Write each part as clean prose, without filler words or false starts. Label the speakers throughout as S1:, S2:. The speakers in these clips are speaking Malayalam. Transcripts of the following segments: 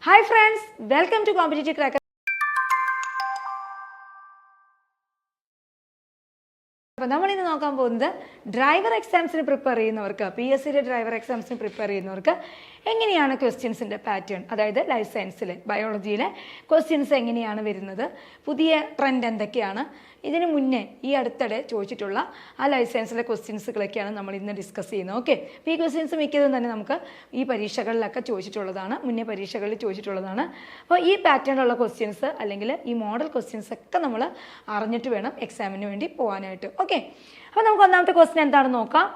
S1: Hi friends, welcome to Competitive Cracker. അപ്പോൾ നമ്മളിന്ന് നോക്കാൻ പോകുന്നത് ഡ്രൈവർ എക്സാംസിന് പ്രിപ്പയർ ചെയ്യുന്നവർക്ക്, PSCയുടെ ഡ്രൈവർ എക്സാംസിന് പ്രിപ്പയർ ചെയ്യുന്നവർക്ക് എങ്ങനെയാണ് ക്വസ്റ്റ്യൻസിൻ്റെ പാറ്റേൺ, അതായത് ലൈഫ് സയൻസിലെ ബയോളജിയിലെ ക്വസ്റ്റ്യൻസ് എങ്ങനെയാണ് വരുന്നത്, പുതിയ ട്രെൻഡ് എന്തൊക്കെയാണ്, ഇതിന് മുന്നേ ഈ അടുത്തിടെ ചോദിച്ചിട്ടുള്ള ആ ലൈഫ് സയൻസിലെ ക്വസ്റ്റ്യൻസുകളൊക്കെയാണ് നമ്മൾ ഇന്ന് ഡിസ്കസ് ചെയ്യുന്നത്. ഓക്കെ, അപ്പോൾ ഈ ക്വസ്റ്റ്യൻസ് മിക്കതും തന്നെ നമുക്ക് ഈ പരീക്ഷകളിലൊക്കെ ചോദിച്ചിട്ടുള്ളതാണ്, മുന്നേ പരീക്ഷകളിൽ ചോദിച്ചിട്ടുള്ളതാണ്. അപ്പോൾ ഈ പാറ്റേണിലുള്ള ക്വസ്റ്റ്യൻസ് അല്ലെങ്കിൽ ഈ മോഡൽ ക്വസ്റ്റ്യൻസ് ഒക്കെ നമ്മൾ അറിഞ്ഞിട്ട് വേണം എക്സാമിന് വേണ്ടി പോകാനായിട്ട്. ഓക്കെ, അപ്പോൾ നമുക്ക് ഒന്നാമത്തെ ക്വസ്റ്റ്യൻ എന്താണെന്ന് നോക്കാം.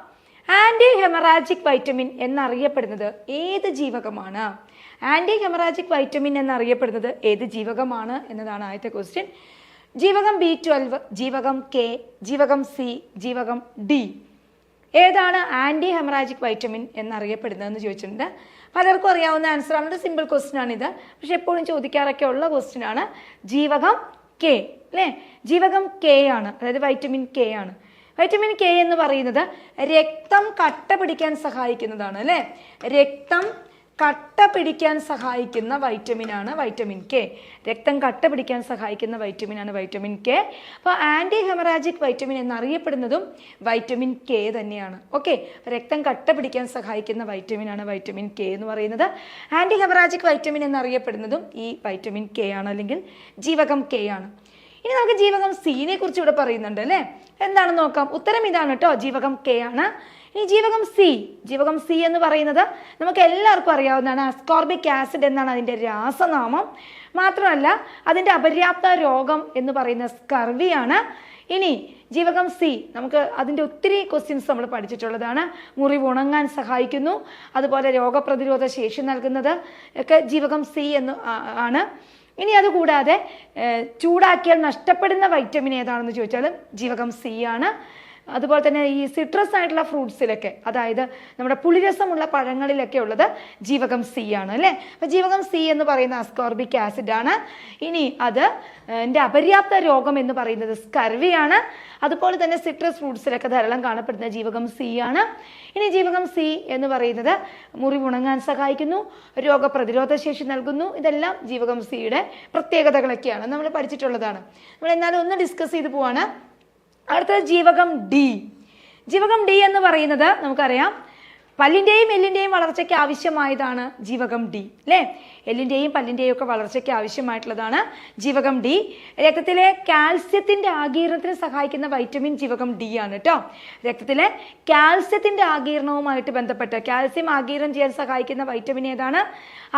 S1: ആൻറ്റി ഹെമറാജിക് വൈറ്റമിൻ എന്നറിയപ്പെടുന്നത് ഏത് ജീവകമാണ്? ആൻറ്റി ഹെമറാജിക് വൈറ്റമിൻ എന്നറിയപ്പെടുന്നത് ഏത് ജീവകമാണ് എന്നതാണ് ആദ്യത്തെ ക്വസ്റ്റ്യൻ. ജീവകം B12, ജീവകം K, ജീവകം C, ജീവകം D. ഏതാണ് ആൻറ്റി ഹെമറാജിക് വൈറ്റമിൻ എന്നറിയപ്പെടുന്നതെന്ന് ചോദിച്ചിട്ടുണ്ട്. പലർക്കും അറിയാവുന്ന ആൻസറാണ്, ഒരു സിമ്പിൾ ക്വസ്റ്റ്യൻ ആണിത്, പക്ഷെ എപ്പോഴും ചോദിക്കാറൊക്കെ ഉള്ള ക്വസ്റ്റ്യൻ ആണ്. ജീവകം K അല്ലേ, ജീവകം K ആണ്, അതായത് വൈറ്റമിൻ K ആണ്. വൈറ്റമിൻ K എന്ന് പറയുന്നത് രക്തം കട്ട പിടിക്കാൻ സഹായിക്കുന്നതാണ് അല്ലേ, രക്തം കട്ട പിടിക്കാൻ സഹായിക്കുന്ന വൈറ്റമിനാണ് വൈറ്റമിൻ K. രക്തം കട്ട പിടിക്കാൻ സഹായിക്കുന്ന വൈറ്റമിനാണ് വൈറ്റമിൻ K. അപ്പോൾ ആൻറ്റി ഹെമറാജിക് വൈറ്റമിൻ എന്നറിയപ്പെടുന്നതും വൈറ്റമിൻ K തന്നെയാണ്. ഓക്കെ, രക്തം കട്ട പിടിക്കാൻ സഹായിക്കുന്ന വൈറ്റമിനാണ് വൈറ്റമിൻ K എന്ന് പറയുന്നത്. ആൻറ്റി ഹെമറാജിക് വൈറ്റമിൻ എന്നറിയപ്പെടുന്നതും ഈ വൈറ്റമിൻ K ആണ്, അല്ലെങ്കിൽ ജീവകം K ആണ്. ഇനി നമുക്ക് ജീവകം സീനെ കുറിച്ച് ഇവിടെ പറയുന്നുണ്ട് അല്ലേ, എന്താണെന്ന് നോക്കാം. ഉത്തരം ഇതാണ് കേട്ടോ, ജീവകം K ആണ്. ഇനി ജീവകം C എന്ന് പറയുന്നത് നമുക്ക് എല്ലാവർക്കും അറിയാവുന്നതാണ്. അസ്കോർബിക് ആസിഡ് എന്നാണ് അതിൻ്റെ രാസനാമം. മാത്രമല്ല അതിൻ്റെ അപര്യാപ്ത രോഗം എന്ന് പറയുന്ന സ്കർവിയാണ്. ഇനി ജീവകം C നമുക്ക് അതിൻ്റെ ഒത്തിരി ക്വസ്റ്റ്യൻസ് നമ്മൾ പഠിച്ചിട്ടുള്ളതാണ്. മുറിവ് ഉണങ്ങാൻ സഹായിക്കുന്നു, അതുപോലെ രോഗപ്രതിരോധ ശേഷി നൽകുന്നത് ഒക്കെ ജീവകം C എന്ന് ആണ്. ഇനി അതുകൂടാതെ ചൂടാക്കിയാൽ നഷ്ടപ്പെടുന്ന വൈറ്റമിൻ ഏതാണെന്ന് ചോദിച്ചാലും ജീവകം C ആണ്. അതുപോലെ തന്നെ ഈ സിട്രസ് ആയിട്ടുള്ള ഫ്രൂട്ട്സിലൊക്കെ, അതായത് നമ്മുടെ പുളിരസമുള്ള പഴങ്ങളിലൊക്കെ ഉള്ളത് ജീവകം C ആണ് അല്ലേ. അപ്പോൾ ജീവകം C എന്ന് പറയുന്ന അസ്കോർബിക് ആസിഡ് ആണ്. ഇനി അത് അപര്യാപ്ത രോഗം എന്ന് പറയുന്നത് സ്കർവിയാണ്. അതുപോലെ തന്നെ സിട്രസ് ഫ്രൂട്ട്സിലൊക്കെ ധാരാളം കാണപ്പെടുന്ന ജീവകം C ആണ്. ഇനി ജീവകം C എന്ന് പറയുന്നത് മുറിവുണങ്ങാൻ സഹായിക്കുന്നു, രോഗപ്രതിരോധ ശേഷി നൽകുന്നു. ഇതെല്ലാം ജീവകം Cയുടെ പ്രത്യേകതകളൊക്കെയാണ്, നമ്മൾ പഠിച്ചിട്ടുള്ളതാണ്. നമ്മൾ എന്നാലും ഒന്ന് ഡിസ്കസ് ചെയ്ത് പോവാണ്. അടുത്തത് ജീവകം D. ജീവകം D എന്ന് പറയുന്നത് നമുക്കറിയാം, പല്ലിൻ്റെയും എല്ലിൻ്റെയും വളർച്ചയ്ക്ക് ആവശ്യമായതാണ് ജീവകം D അല്ലേ. എല്ലിൻ്റെയും പല്ലിൻ്റെയും ഒക്കെ വളർച്ചയ്ക്ക് ആവശ്യമായിട്ടുള്ളതാണ് ജീവകം D. രക്തത്തിലെ കാൽസ്യത്തിൻ്റെ ആഗീരണത്തിന് സഹായിക്കുന്ന വൈറ്റമിൻ ജീവകം D ആണ് കേട്ടോ. രക്തത്തിലെ കാൽസ്യത്തിൻ്റെ ആഗീരണവുമായിട്ട് ബന്ധപ്പെട്ട് കാൽസ്യം ആഗീരണം ചെയ്യാൻ സഹായിക്കുന്ന വൈറ്റമിൻ ഏതാണ്?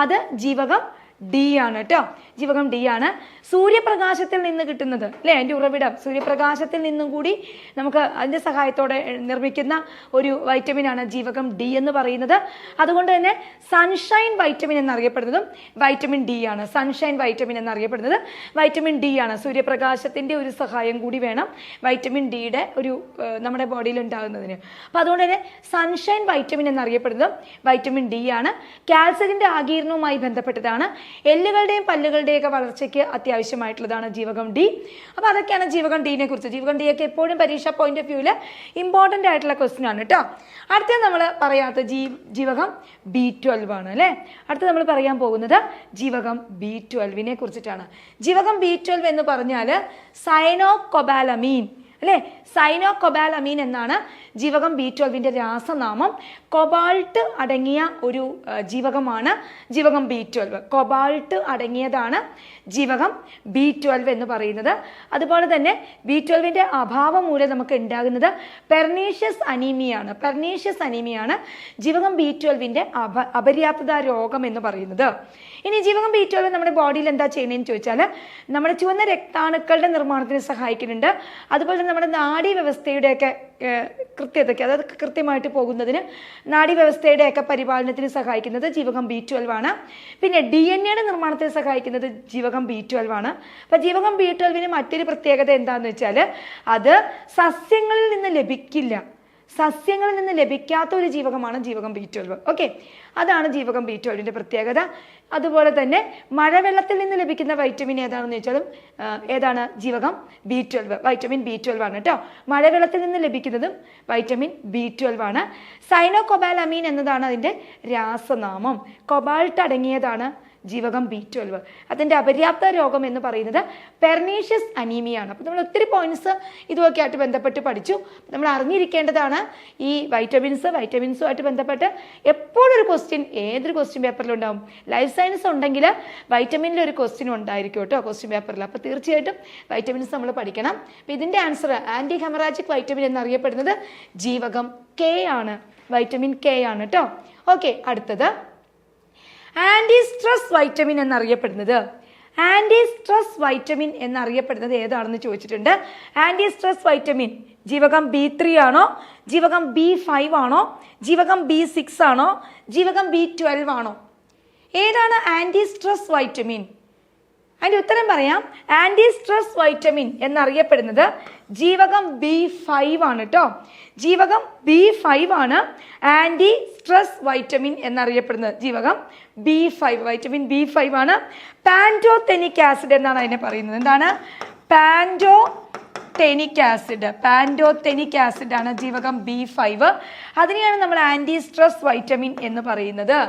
S1: അത് ജീവകം D ആണ് കേട്ടോ, ജീവകം D ആണ്. സൂര്യപ്രകാശത്തിൽ നിന്ന് കിട്ടുന്നത് അല്ലേ, അതിൻ്റെ ഉറവിടം സൂര്യപ്രകാശത്തിൽ നിന്നും കൂടി നമുക്ക് അതിൻ്റെ സഹായത്തോടെ നിർമ്മിക്കുന്ന ഒരു വൈറ്റമിനാണ് ജീവകം D എന്ന് പറയുന്നത്. അതുകൊണ്ട് തന്നെ സൺഷൈൻ വൈറ്റമിൻ എന്നറിയപ്പെടുന്നതും വൈറ്റമിൻ D ആണ്. സൺഷൈൻ വൈറ്റമിൻ എന്നറിയപ്പെടുന്നത് വൈറ്റമിൻ D ആണ്. സൂര്യപ്രകാശത്തിൻ്റെ ഒരു സഹായം കൂടി വേണം വൈറ്റമിൻ Dയുടെ ഒരു നമ്മുടെ ബോഡിയിൽ ഉണ്ടാകുന്നതിന്. അപ്പോൾ അതുകൊണ്ട് തന്നെ സൺഷൈൻ വൈറ്റമിൻ എന്നറിയപ്പെടുന്നതും വൈറ്റമിൻ D ആണ്. കാൽസ്യത്തിൻ്റെ ആഗീരണവുമായി ബന്ധപ്പെട്ടതാണ്. എല്ലുകളുടെയും പല്ലുകളുടെയൊക്കെ വളർച്ചയ്ക്ക് അത്യാവശ്യമായിട്ടുള്ളതാണ് ജീവകം D. അപ്പോൾ അതൊക്കെയാണ് ജീവകം Dനെ കുറിച്ച്. ജീവകം D ഒക്കെ എപ്പോഴും പരീക്ഷ പോയിന്റ് ഓഫ് വ്യൂവിൽ ഇമ്പോർട്ടൻ്റ് ആയിട്ടുള്ള ക്വസ്റ്റ്യൻ ആണ് കേട്ടോ. അടുത്തത് നമ്മൾ പറയാത്ത ജീവകം B12 ആണ് അല്ലേ. അടുത്തത് നമ്മൾ പറയാൻ പോകുന്നത് ജീവകം B12നെ കുറിച്ചിട്ടാണ്. ജീവകം B12 എന്ന് പറഞ്ഞാൽ സൈനോകൊബാലമീൻ അല്ലേ, സൈനോകൊബാലമീൻ എന്നാണ് ജീവകം B12ൻ്റെ രാസനാമം. കൊബാൾട്ട് അടങ്ങിയ ഒരു ജീവകമാണ് ജീവകം B12. കൊബാൾട്ട് അടങ്ങിയതാണ് ജീവകം B12 എന്ന് പറയുന്നത്. അതുപോലെ തന്നെ B12ൻ്റെ അഭാവം മൂലം നമുക്ക് ഉണ്ടാകുന്നത് പെർനീഷ്യസ് അനീമിയാണ് ജീവകം B12ൻ്റെ അപര്യാപ്തത രോഗം എന്ന് പറയുന്നത്. ഇനി ജീവകം B12 നമ്മുടെ ബോഡിയിൽ എന്താ ചെയ്യുന്നതെന്ന് ചോദിച്ചാൽ നമ്മുടെ ചുവന്ന രക്താണുക്കളുടെ നിർമ്മാണത്തിന് സഹായിക്കുന്നുണ്ട്. അതുപോലെ തന്നെ നമ്മുടെ നാഡീവ്യവസ്ഥയുടെയൊക്കെ കൃത്യതയ്ക്ക്, അതായത് കൃത്യമായിട്ട് പോകുന്നതിന് നാഡീവ്യവസ്ഥയുടെയൊക്കെ പരിപാലനത്തിന് സഹായിക്കുന്നത് ജീവകം B12 ആണ്. പിന്നെ DNA നിർമ്മാണത്തിന് സഹായിക്കുന്നത് ജീവകം B12 ആണ്. അപ്പോൾ ജീവകം B12ന് മറ്റൊരു പ്രത്യേകത എന്താണെന്ന് വെച്ചാൽ അത് സസ്യങ്ങളിൽ നിന്ന് ലഭിക്കാത്ത ഒരു ജീവകമാണ് ജീവകം B12. ഓക്കെ, അതാണ് ജീവകം B12ൻ്റെ പ്രത്യേകത. അതുപോലെ തന്നെ മഴവെള്ളത്തിൽ നിന്ന് ലഭിക്കുന്ന വൈറ്റമിൻ ഏതാണെന്ന് ചോദിച്ചാലും ഏതാണ്? ജീവകം B12, വൈറ്റമിൻ B12 ആണ് കേട്ടോ. മഴവെള്ളത്തിൽ നിന്ന് ലഭിക്കുന്നതും വൈറ്റമിൻ B12 ആണ്. സൈനോകൊബാലമീൻ എന്നതാണ് അതിൻ്റെ രാസനാമം. കൊബാൾട്ട് അടങ്ങിയതാണ് ജീവകം B12. അതിൻ്റെ അപര്യാപ്ത രോഗം എന്ന് പറയുന്നത് പെർനീഷ്യസ് അനീമിയാണ്. അപ്പോൾ നമ്മൾ ഒത്തിരി പോയിന്റ്സ് ഇതുമൊക്കെ ആയിട്ട് ബന്ധപ്പെട്ട് പഠിച്ചു. നമ്മൾ അറിഞ്ഞിരിക്കേണ്ടതാണ് ഈ വൈറ്റമിൻസുമായിട്ട് ബന്ധപ്പെട്ട് എപ്പോഴും ഒരു ക്വസ്റ്റ്യൻ ഏതൊരു ക്വസ്റ്റ്യൻ പേപ്പറിലുണ്ടാവും. ലൈഫ് സയൻസ് ഉണ്ടെങ്കിൽ വൈറ്റമിനിൽ ഒരു ക്വസ്റ്റ്യൻ ഉണ്ടായിരിക്കും കേട്ടോ ക്വസ്റ്റ്യൻ പേപ്പറിൽ. അപ്പോൾ തീർച്ചയായിട്ടും വൈറ്റമിൻസ് നമ്മൾ പഠിക്കണം. അപ്പോൾ ഇതിൻ്റെ ആൻസർ ആൻറ്റി ഹെമറാജിക് വൈറ്റമിൻ എന്നറിയപ്പെടുന്നത് ജീവകം K ആണ്, വൈറ്റമിൻ K ആണ് കേട്ടോ. ഓക്കെ, അടുത്തത് ആൻറ്റി സ്ട്രെസ് വൈറ്റമിൻ എന്നറിയപ്പെടുന്നത് ഏതാണെന്ന് ചോദിച്ചിട്ടുണ്ട്. ആൻറ്റി സ്ട്രെസ് വൈറ്റമിൻ ജീവകം B3 ആണോ, ജീവകം B5 ആണോ, ജീവകം B6 ആണോ, ജീവകം B12 ആണോ? ഏതാണ് ആൻറ്റി സ്ട്രെസ് വൈറ്റമിൻ? അതിൻ്റെ ഉത്തരം പറയാം. ആൻറ്റി സ്ട്രെസ് വൈറ്റമിൻ എന്നറിയപ്പെടുന്നത് ജീവകം B5 ആണ് കേട്ടോ. ജീവകം B5 ആണ് ആൻറ്റി സ്ട്രെസ് വൈറ്റമിൻ എന്നറിയപ്പെടുന്നത്. ജീവകം B5, വൈറ്റമിൻ B5 ആണ്. പാൻറ്റോതെനിക് ആസിഡ് എന്നാണ് അതിനെ പറയുന്നത്. എന്താണ്? പാൻറ്റോതെനിക് ആസിഡ് ആണ് ജീവകം B5. അതിനെയാണ് നമ്മൾ ആൻറ്റി സ്ട്രെസ് വൈറ്റമിൻ എന്ന് പറയുന്നത്.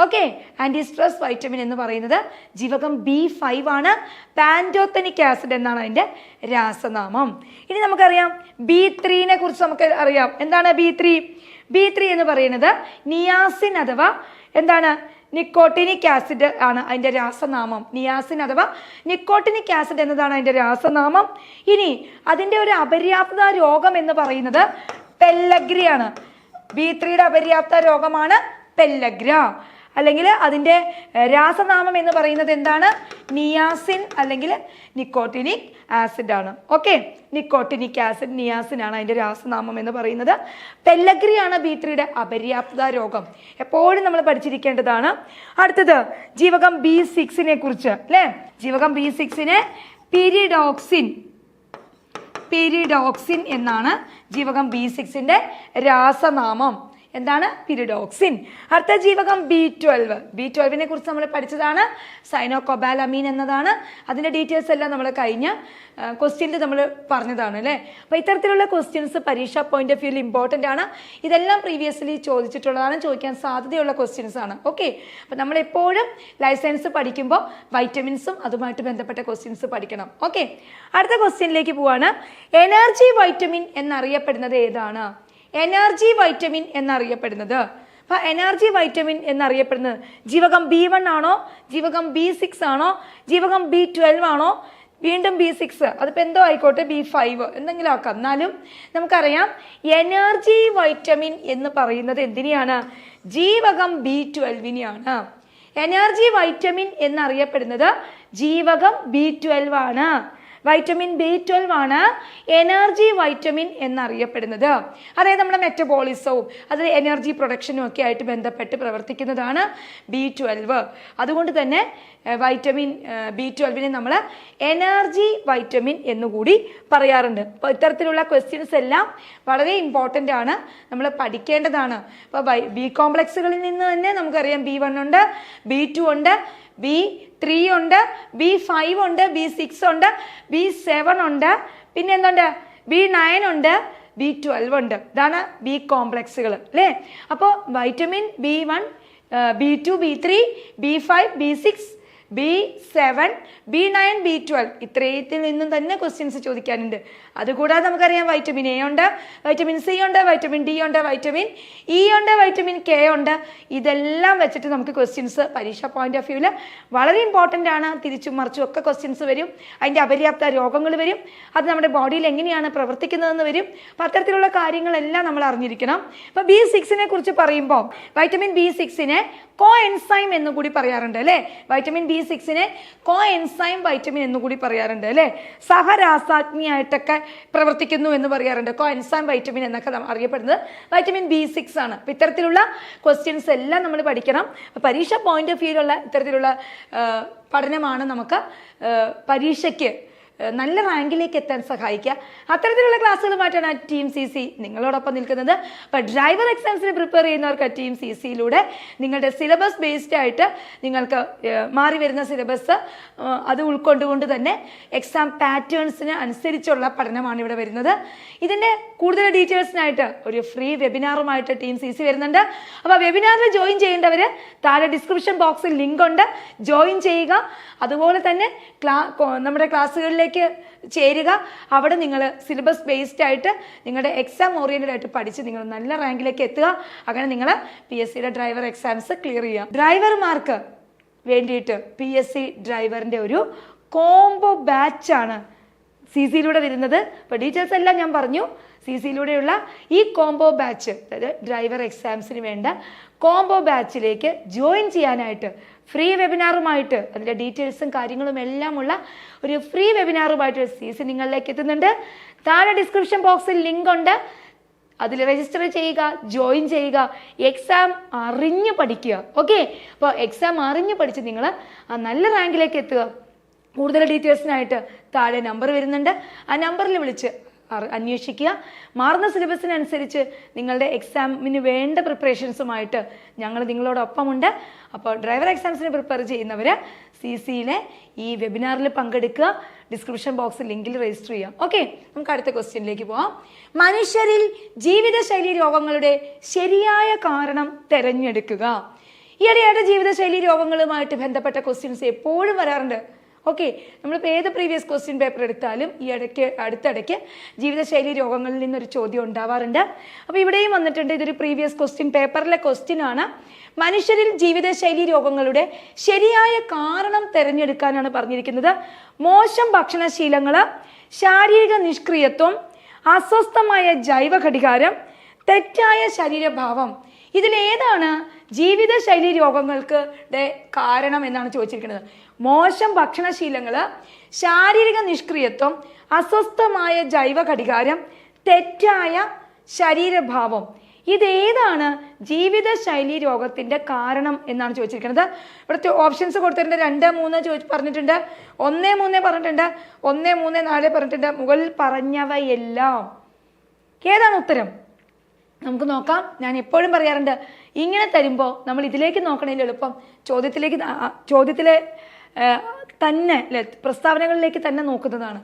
S1: ഓക്കെ, ആൻറ്റി സ്ട്രെസ് വൈറ്റമിൻ എന്ന് പറയുന്നത് ജീവകം B5 ആണ്. പാൻറ്റോതെനിക് ആസിഡ് എന്നാണ് അതിൻ്റെ രാസനാമം. ഇനി നമുക്കറിയാം B3നെ കുറിച്ച് നമുക്ക് അറിയാം. എന്താണ് B3 എന്ന് പറയുന്നത് നിയാസിൻ അഥവാ എന്താണ് നിക്കോട്ടിനിക് ആസിഡ് ആണ് അതിൻ്റെ രാസനാമം. നിയാസിൻ അഥവാ നിക്കോട്ടിനിക് ആസിഡ് എന്നതാണ് അതിൻ്റെ രാസനാമം. ഇനി അതിൻ്റെ ഒരു അപര്യാപ്തത രോഗം എന്ന് പറയുന്നത് പെല്ലഗ്രിയാണ്. B3യുടെ അപര്യാപ്ത രോഗമാണ് പെല്ലഗ്ര. അല്ലെങ്കിൽ അതിൻ്റെ രാസനാമം എന്ന് പറയുന്നത് എന്താണ്? നിയാസിൻ അല്ലെങ്കിൽ നിക്കോട്ടിനിക് ആസിഡ് ആണ്. ഓക്കെ, നിക്കോട്ടിനിക് ആസിഡ് നിയാസിൻ ആണ് അതിൻ്റെ രാസനാമം എന്ന് പറയുന്നത്. പെല്ലഗ്രിയാണ് B3യുടെ അപര്യാപ്തത രോഗം. എപ്പോഴും നമ്മൾ പഠിച്ചിരിക്കേണ്ടതാണ്. അടുത്തത് ജീവകം B6നെ കുറിച്ച് അല്ലേ. ജീവകം B6നെ പിരിഡോക്സിൻ എന്നാണ് ജീവകം B6ന്റെ രാസനാമം. എന്താണ്? പിരിഡോക്സിൻ. അടുത്ത ജീവകം B12നെ കുറിച്ച് നമ്മൾ പഠിച്ചതാണ്. സൈനോകൊബാലമീൻ എന്നതാണ്. അതിൻ്റെ ഡീറ്റെയിൽസ് എല്ലാം നമ്മൾ കഴിഞ്ഞ ക്വസ്റ്റ്യനിൽ നമ്മൾ പറഞ്ഞതാണ് അല്ലേ. അപ്പോൾ ഇത്തരത്തിലുള്ള ക്വസ്റ്റ്യൻസ് പരീക്ഷാ പോയിന്റ് ഓഫ് വ്യൂവിൽ ഇമ്പോർട്ടൻ്റ് ആണ്. ഇതെല്ലാം പ്രീവിയസ്ലി ചോദിച്ചിട്ടുള്ളതാണ്, ചോദിക്കാൻ സാധ്യതയുള്ള ക്വസ്റ്റ്യൻസ് ആണ്. ഓക്കെ, അപ്പോൾ നമ്മൾ എപ്പോഴും ലൈഫ് സയൻസ് പഠിക്കുമ്പോൾ വൈറ്റമിൻസും അതുമായിട്ട് ബന്ധപ്പെട്ട ക്വസ്റ്റ്യൻസ് പഠിക്കണം. ഓക്കെ, അടുത്ത ക്വസ്റ്റ്യനിലേക്ക് പോവാണ്. എനർജി വൈറ്റമിൻ എന്നറിയപ്പെടുന്നത് ഏതാണ്? എനർജി വൈറ്റമിൻ എന്നറിയപ്പെടുന്നത്. അപ്പൊ എനർജി വൈറ്റമിൻ എന്നറിയപ്പെടുന്നത് ജീവകം B1 ആണോ, ജീവകം B6 ആണോ, ജീവകം B12 ആണോ, വീണ്ടും B6, അതിപ്പോൾ എന്തോ ആയിക്കോട്ടെ, B5 എന്തെങ്കിലും ആക്കാം. എന്നാലും നമുക്കറിയാം എനർജി വൈറ്റമിൻ എന്ന് പറയുന്നത് എന്തിനെയാണ്? ജീവകം B12നെയാണ്. എനർജി വൈറ്റമിൻ എന്നറിയപ്പെടുന്നത് ജീവകം B12 ആണ്. വൈറ്റമിൻ B12 ആണ് എനർജി വൈറ്റമിൻ എന്നറിയപ്പെടുന്നത്. അതായത് നമ്മുടെ മെറ്റബോളിസവും അത് എനർജി പ്രൊഡക്ഷനും ഒക്കെ ആയിട്ട് ബന്ധപ്പെട്ട് പ്രവർത്തിക്കുന്നതാണ് B12. അതുകൊണ്ട് തന്നെ വൈറ്റമിൻ B12നെ നമ്മൾ എനർജി വൈറ്റമിൻ എന്നുകൂടി പറയാറുണ്ട്. അപ്പോൾ ഇത്തരത്തിലുള്ള ക്വസ്റ്റ്യൻസ് എല്ലാം വളരെ ഇമ്പോർട്ടൻ്റ് ആണ്, നമ്മൾ പഠിക്കേണ്ടതാണ്. അപ്പോൾ ബി കോംപ്ലക്സുകളിൽ നിന്ന് തന്നെ നമുക്കറിയാം B1 ഉണ്ട്, B2 ഉണ്ട്, B3 ഉണ്ട്, B5 ഉണ്ട്, B6 ഉണ്ട്, B7 ഉണ്ട്, പിന്നെ എന്തുണ്ട്? B9 ഉണ്ട്, B12 ഉണ്ട്. ഇതാണ് ബി കോംപ്ലക്സുകൾ അല്ലേ. അപ്പോൾ vitamin B1, B2, B3, B5, B6, B7, B9, B12 ഇത്രയത്തിൽ നിന്നും തന്നെ ക്വസ്റ്റ്യൻസ് ചോദിക്കാനുണ്ട്. അതുകൂടാതെ നമുക്കറിയാം വൈറ്റമിൻ A ഉണ്ട്, വൈറ്റമിൻ C ഉണ്ട്, വൈറ്റമിൻ D ഉണ്ട്, വൈറ്റമിൻ E ഉണ്ട്, വൈറ്റമിൻ K ഉണ്ട്. ഇതെല്ലാം വെച്ചിട്ട് നമുക്ക് ക്വസ്റ്റ്യൻസ് പരീക്ഷ പോയിന്റ് ഓഫ് വ്യൂവിൽ വളരെ ഇമ്പോർട്ടൻ്റ് ആണ്. തിരിച്ചും മറിച്ചും ഒക്കെ ക്വസ്റ്റ്യൻസ് വരും. അതിൻ്റെ അപര്യാപ്ത രോഗങ്ങൾ വരും, അത് നമ്മുടെ ബോഡിയിൽ എങ്ങനെയാണ് പ്രവർത്തിക്കുന്നതെന്ന് വരും. അപ്പം അത്തരത്തിലുള്ള കാര്യങ്ങളെല്ലാം നമ്മൾ അറിഞ്ഞിരിക്കണം. അപ്പോൾ B6നെ കുറിച്ച് പറയുമ്പോൾ വൈറ്റമിൻ B6നെ കോ എൻസൈം എന്നുകൂടി പറയാറുണ്ട് അല്ലേ. വൈറ്റമിൻ B6നെ കോ എൻസൈം വൈറ്റമിൻ എന്നുകൂടി പറയാറുണ്ട് അല്ലേ. സഹരാസാഗ്നിയായിട്ടൊക്കെ പ്രവർത്തിക്കുന്നു എന്ന് പറയാറുണ്ട്. കോ എൻസൈം വൈറ്റമിൻ എന്നൊക്കെ അറിയപ്പെടുന്നത് വൈറ്റമിൻ B6 ആണ്. അപ്പം ഇത്തരത്തിലുള്ള ക്വസ്റ്റ്യൻസ് എല്ലാം നമ്മൾ പഠിക്കണം. പരീക്ഷ പോയിന്റ് ഓഫ് വ്യൂയിലുള്ള ഇത്തരത്തിലുള്ള പഠനമാണ് നമുക്ക് പരീക്ഷയ്ക്ക് നല്ല റാങ്കിലേക്ക് എത്താൻ സഹായിക്കുക. അത്തരത്തിലുള്ള ക്ലാസ്സുകളുമായിട്ടാണ് ടീം സി സി നിങ്ങളോടൊപ്പം നിൽക്കുന്നത്. അപ്പോൾ ഡ്രൈവർ എക്സാംസിന് പ്രിപ്പയർ ചെയ്യുന്നവർക്ക് ടീം സി സിയിലൂടെ നിങ്ങളുടെ സിലബസ് ബേസ്ഡ് ആയിട്ട് നിങ്ങൾക്ക് മാറി വരുന്ന സിലബസ് അത് ഉൾക്കൊണ്ടുകൊണ്ട് തന്നെ എക്സാം പാറ്റേൺസിന് അനുസരിച്ചുള്ള പഠനമാണ് ഇവിടെ വരുന്നത്. ഇതിൻ്റെ കൂടുതൽ ഡീറ്റെയിൽസിനായിട്ട് ഒരു ഫ്രീ വെബിനാറുമായിട്ട് ടീം സി സി വരുന്നുണ്ട്. അപ്പോൾ വെബിനാറിൽ ജോയിൻ ചെയ്യേണ്ടവർ താഴെ ഡിസ്ക്രിപ്ഷൻ ബോക്സിൽ ലിങ്ക് ഉണ്ട്, ജോയിൻ ചെയ്യുക. അതുപോലെ തന്നെ നമ്മുടെ ക്ലാസ്സുകളിലേക്ക് ചേരുക. അവിടെ നിങ്ങൾ സിലബസ് ബേസ്ഡ് ആയിട്ട് നിങ്ങളുടെ എക്സാം ഓറിയൻറ്റഡ് ആയിട്ട് പഠിച്ച് നിങ്ങൾ നല്ല റാങ്കിലേക്ക് എത്തുക. അങ്ങനെ നിങ്ങൾ PSC ഡ്രൈവർ എക്സാംസ് ക്ലിയർ ചെയ്യുക. ഡ്രൈവർമാർക്ക് വേണ്ടിയിട്ട് PSC ഡ്രൈവറിൻ്റെ ഒരു കോംബോ ബാച്ചാണ് CC-യിലൂടെ വരുന്നത്. അപ്പോൾ ഡീറ്റെയിൽസ് എല്ലാം ഞാൻ പറഞ്ഞു. CC-യിലൂടെയുള്ള ഈ കോംബോ ബാച്ച്, അതായത് ഡ്രൈവർ എക്സാംസിന് വേണ്ട കോംബോ ബാച്ചിലേക്ക് ജോയിൻ ചെയ്യാനായിട്ട് ഫ്രീ വെബിനാറുമായിട്ട് അതിൻ്റെ ഡീറ്റെയിൽസും കാര്യങ്ങളും എല്ലാം ഉള്ള ഒരു ഫ്രീ വെബിനാറുമായിട്ട് CC നിങ്ങളിലേക്ക് എത്തുന്നുണ്ട്. താഴെ ഡിസ്ക്രിപ്ഷൻ ബോക്സിൽ ലിങ്ക് ഉണ്ട്, അതിൽ രജിസ്റ്റർ ചെയ്യുക, ജോയിൻ ചെയ്യുക, എക്സാം അറിഞ്ഞ് പഠിക്കുക. ഓക്കെ, അപ്പോൾ എക്സാം അറിഞ്ഞ് പഠിച്ച് നിങ്ങൾ ആ നല്ല റാങ്കിലേക്ക് എത്തുക. കൂടുതൽ ഡീറ്റെയിൽസിനായിട്ട് താഴെ നമ്പർ വരുന്നുണ്ട്, ആ നമ്പറിൽ വിളിച്ച് അന്വേഷിക്കുക. മാറുന്ന സിലബസിനനുസരിച്ച് നിങ്ങളുടെ എക്സാമിന് വേണ്ട പ്രിപ്പറേഷൻസുമായിട്ട് ഞങ്ങൾ നിങ്ങളോടൊപ്പമുണ്ട്. അപ്പോൾ ഡ്രൈവർ എക്സാംസിന് പ്രിപ്പയർ ചെയ്യുന്നവർ CC-യിലെ ഈ വെബിനാറിൽ പങ്കെടുക്കുക. ഡിസ്ക്രിപ്ഷൻ ബോക്സിൽ ലിങ്കിൽ രജിസ്റ്റർ ചെയ്യാം. ഓക്കെ, നമുക്ക് അടുത്ത ക്വസ്റ്റ്യനിലേക്ക് പോവാം. മനുഷ്യരിൽ ജീവിതശൈലി രോഗങ്ങളുടെ ശരിയായ കാരണം തിരഞ്ഞെടുക്കുക. ഈയിടെയായിട്ട് ജീവിതശൈലി രോഗങ്ങളുമായിട്ട് ബന്ധപ്പെട്ട ക്വസ്റ്റ്യൻസ് എപ്പോഴും വരാറുണ്ട്. ഓക്കെ, നമ്മളിപ്പോൾ ഏത് പ്രീവിയസ് ക്വസ്റ്റ്യൻ പേപ്പർ എടുത്താലും ഈ അടുത്തിടയ്ക്ക് ജീവിതശൈലി രോഗങ്ങളിൽ നിന്നൊരു ചോദ്യം ഉണ്ടാവാറുണ്ട്. അപ്പോൾ ഇവിടെയും വന്നിട്ടുണ്ട്. ഇതൊരു പ്രീവിയസ് ക്വസ്റ്റ്യൻ പേപ്പറിലെ ക്വസ്റ്റ്യൻ ആണ്. മനുഷ്യരിൽ ജീവിതശൈലി രോഗങ്ങളുടെ ശരിയായ കാരണം തിരഞ്ഞെടുക്കാനാണ് പറഞ്ഞിരിക്കുന്നത്. മോശം ഭക്ഷണശീലങ്ങൾ, ശാരീരിക നിഷ്ക്രിയത്വം, അസ്വസ്ഥമായ ജൈവ ഘടികാരം, തെറ്റായ ശരീരഭാവം. ഇതിലേതാണ് ജീവിതശൈലി രോഗങ്ങൾക്ക് കാരണം എന്നാണ് ചോദിച്ചിരിക്കുന്നത്. മോശം ഭക്ഷണശീലങ്ങൾ, ശാരീരിക നിഷ്ക്രിയത്വം, അസ്വസ്ഥമായ ജൈവ ഘടികാരം, തെറ്റായ ശരീരഭാവം. ഇതേതാണ് ജീവിതശൈലി രോഗത്തിന്റെ കാരണം എന്നാണ് ചോദിച്ചിരിക്കുന്നത്. ഇവിടുത്തെ ഓപ്ഷൻസ് കൊടുത്തിട്ടുണ്ട്. 2, 3 പറഞ്ഞിട്ടുണ്ട്, 1, 3 പറഞ്ഞിട്ടുണ്ട്, 1, 3, 4 പറഞ്ഞിട്ടുണ്ട്. മുകളിൽ പറഞ്ഞവയെല്ലാം ഏതാണ് ഉത്തരം? നമുക്ക് നോക്കാം. ഞാൻ എപ്പോഴും പറയാറുണ്ട്, ഇങ്ങനെ തരുമ്പോൾ നമ്മൾ ഇതിലേക്ക് നോക്കണതിൽ എളുപ്പം ചോദ്യത്തിലെ തന്നെ പ്രസ്താവനകളിലേക്ക് തന്നെ നോക്കുന്നതാണ്.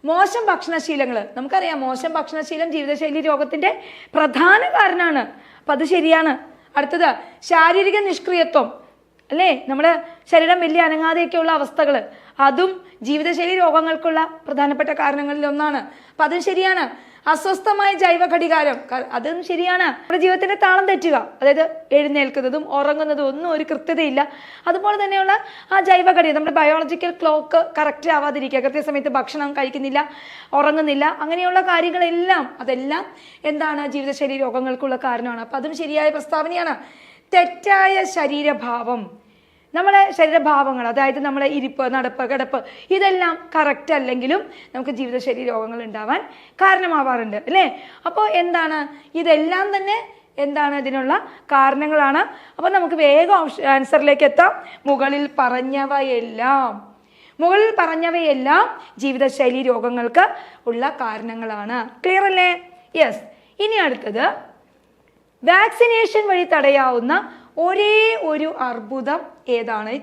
S1: മോശം ഭക്ഷണശീലങ്ങൾ, നമുക്കറിയാം മോശം ഭക്ഷണശീലം ജീവിതശൈലി രോഗത്തിന്റെ പ്രധാന കാരണമാണ്. അപ്പം അത് ശരിയാണ്. അടുത്തത് ശാരീരിക നിഷ്ക്രിയത്വം, അല്ലേ, നമ്മുടെ ശരീരം വലിയ അനങ്ങാതെയൊക്കെയുള്ള അവസ്ഥകൾ, അതും ജീവിതശൈലി രോഗങ്ങൾക്കുള്ള പ്രധാനപ്പെട്ട കാരണങ്ങളിൽ ഒന്നാണ്. അപ്പം അതും ശരിയാണ്. അസ്വസ്ഥമായ ജൈവ ഘടികാരം, അതും ശരിയാണ്. നമ്മുടെ ജീവിതത്തിന്റെ താളം തെറ്റുക, അതായത് എഴുന്നേൽക്കുന്നതും ഉറങ്ങുന്നതും ഒന്നും ഒരു കൃത്യതയില്ല. അതുപോലെ തന്നെയുള്ള ആ ജൈവ ഘടികാരം, നമ്മുടെ ബയോളജിക്കൽ ക്ലോക്ക് കറക്റ്റ് ആവാതിരിക്കുക, കൃത്യസമയത്ത് ഭക്ഷണം കഴിക്കുന്നില്ല, ഉറങ്ങുന്നില്ല, അങ്ങനെയുള്ള കാര്യങ്ങളെല്ലാം അതെല്ലാം എന്താണ് ജീവിതശൈലി രോഗങ്ങൾക്കുള്ള കാരണമാണ്. അപ്പം അതും ശരിയായ പ്രസ്താവനയാണ്. തെറ്റായ ശരീരഭാവം, നമ്മളെ ശരീരഭാവങ്ങൾ, അതായത് നമ്മളെ ഇരിപ്പ്, നടപ്പ്, കിടപ്പ്, ഇതെല്ലാം കറക്റ്റ് അല്ലെങ്കിലും നമുക്ക് ജീവിതശൈലി രോഗങ്ങൾ ഉണ്ടാവാൻ കാരണമാവാറുണ്ട്, അല്ലേ? അപ്പോൾ എന്താണ് ഇതെല്ലാം തന്നെ എന്താണ് ഇതിനുള്ള കാരണങ്ങളാണ്. അപ്പോൾ നമുക്ക് വേഗം ആൻസറിലേക്ക് എത്താം. മുകളിൽ പറഞ്ഞവയെല്ലാം ജീവിതശൈലി രോഗങ്ങൾക്ക് ഉള്ള കാരണങ്ങളാണ്. ക്ലിയർ അല്ലേ? യെസ്. ഇനി അടുത്തത്, വാക്സിനേഷൻ വഴി തടയാവുന്ന ഒരേ ഒരു അർബുദം ഏതാണ്? ഈ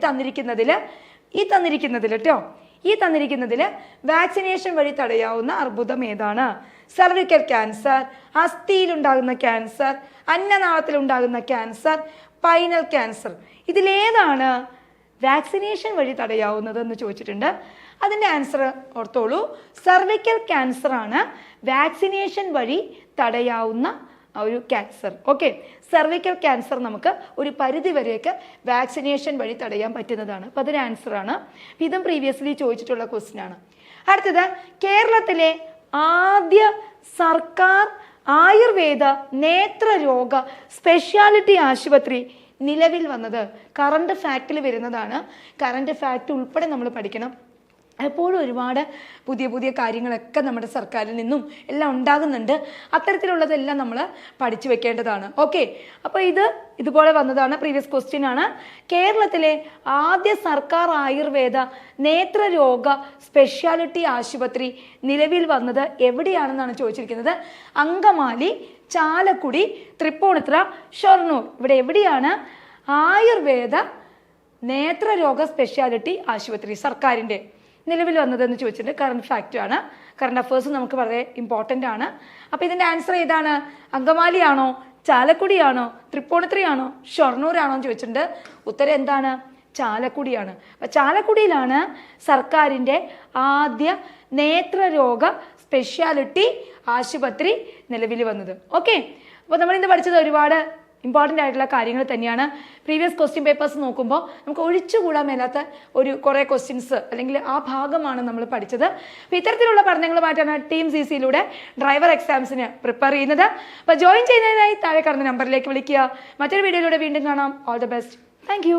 S1: തന്നിരിക്കുന്നതിൽ വാക്സിനേഷൻ വഴി തടയാവുന്ന അർബുദം ഏതാണ്? സർവിക്കൽ ക്യാൻസർ, അസ്ഥിയിലുണ്ടാകുന്ന ക്യാൻസർ, അന്നനാളത്തിലുണ്ടാകുന്ന ക്യാൻസർ, പൈനൽ ക്യാൻസർ. ഇതിലേതാണ് വാക്സിനേഷൻ വഴി തടയാവുന്നത് എന്ന് ചോദിച്ചിട്ടുണ്ട്. അതിൻ്റെ ആൻസർ ഓർത്തോളൂ, സർവിക്കൽ ക്യാൻസർ ആണ് വാക്സിനേഷൻ വഴി തടയാവുന്ന ഒരു ക്യാൻസർ. ഓക്കെ, സർവിക്കൽ ക്യാൻസർ നമുക്ക് ഒരു പരിധി വരെയൊക്കെ വാക്സിനേഷൻ വഴി തടയാൻ പറ്റുന്നതാണ്. അപ്പം അതൊരു ആൻസറാണ്. ഇതും പ്രീവിയസ്ലി ചോദിച്ചിട്ടുള്ള ക്വസ്റ്റ്യൻ ആണ്. അടുത്തത്, കേരളത്തിലെ ആദ്യ സർക്കാർ ആയുർവേദ നേത്രരോഗ സ്പെഷ്യാലിറ്റി ആശുപത്രി നിലവിൽ വന്നത് കറണ്ട് ഫാക്റ്റിൽ വരുന്നതാണ്. കറണ്ട് ഫാക്റ്റ് ഉൾപ്പെടെ നമ്മൾ പഠിക്കണം. എപ്പോഴും ഒരുപാട് പുതിയ പുതിയ കാര്യങ്ങളൊക്കെ നമ്മുടെ സർക്കാരിൽ നിന്നും എല്ലാം ഉണ്ടാകുന്നുണ്ട്. അത്തരത്തിലുള്ളതെല്ലാം നമ്മൾ പഠിച്ചു വെക്കേണ്ടതാണ്. ഓക്കെ, അപ്പോൾ ഇതുപോലെ വന്നതാണ്, പ്രീവിയസ് ക്വസ്റ്റ്യൻ ആണ്. കേരളത്തിലെ ആദ്യ സർക്കാർ ആയുർവേദ നേത്രരോഗ സ്പെഷ്യാലിറ്റി ആശുപത്രി നിലവിൽ വന്നത് എവിടെയാണെന്നാണ് ചോദിച്ചിരിക്കുന്നത്. അങ്കമാലി, ചാലക്കുടി, തൃപ്പൂണിത്തുറ, ഷൊർണൂർ. ഇവിടെ എവിടെയാണ് ആയുർവേദ നേത്രരോഗ സ്പെഷ്യാലിറ്റി ആശുപത്രി സർക്കാരിൻ്റെ നിലവിൽ വന്നതെന്ന് ചോദിച്ചിട്ടുണ്ട്. കറണ്ട് ഫാക്റ്റ് ആണ്. കറണ്ട് അഫേഴ്സ് നമുക്ക് വളരെ ഇമ്പോർട്ടൻ്റ് ആണ്. അപ്പോൾ ഇതിൻ്റെ ആൻസർ ഏതാണ്? അങ്കമാലിയാണോ, ചാലക്കുടിയാണോ, തൃപ്പൂണിത്തുറയാണോ, ഷൊർണൂരാണോ എന്ന് ചോദിച്ചിട്ടുണ്ട്. ഉത്തരം എന്താണ്? ചാലക്കുടിയാണ്. അപ്പം ചാലക്കുടിയിലാണ് സർക്കാരിൻ്റെ ആദ്യ നേത്രരോഗ സ്പെഷ്യാലിറ്റി ആശുപത്രി നിലവിൽ വന്നത്. ഓക്കെ, അപ്പോൾ നമ്മളിന്ന് പഠിച്ചത് ഒരുപാട് ഇമ്പോർട്ടൻ്റ് ആയിട്ടുള്ള കാര്യങ്ങൾ തന്നെയാണ്. പ്രീവിയസ് ക്വസ്റ്റ്യൻ പേപ്പേഴ്സ് നോക്കുമ്പോൾ നമുക്ക് ഒഴിച്ചുകൂടാൻ മേലാത്ത കുറേ ക്വസ്റ്റ്യൻസ് അല്ലെങ്കിൽ ആ ഭാഗമാണ് നമ്മൾ പഠിച്ചത്. അപ്പോൾ ഇത്തരത്തിലുള്ള പഠനങ്ങളുമായിട്ടാണ് ടീം CC-യിലൂടെ ഡ്രൈവർ എക്സാംസിന് പ്രിപ്പയർ ചെയ്യുന്നത്. അപ്പോൾ ജോയിൻ ചെയ്യുന്നതിനായി താഴെ കാണുന്ന നമ്പറിലേക്ക് വിളിക്കുക. മറ്റൊരു വീഡിയോയിലൂടെ വീണ്ടും കാണാം. All the best. താങ്ക്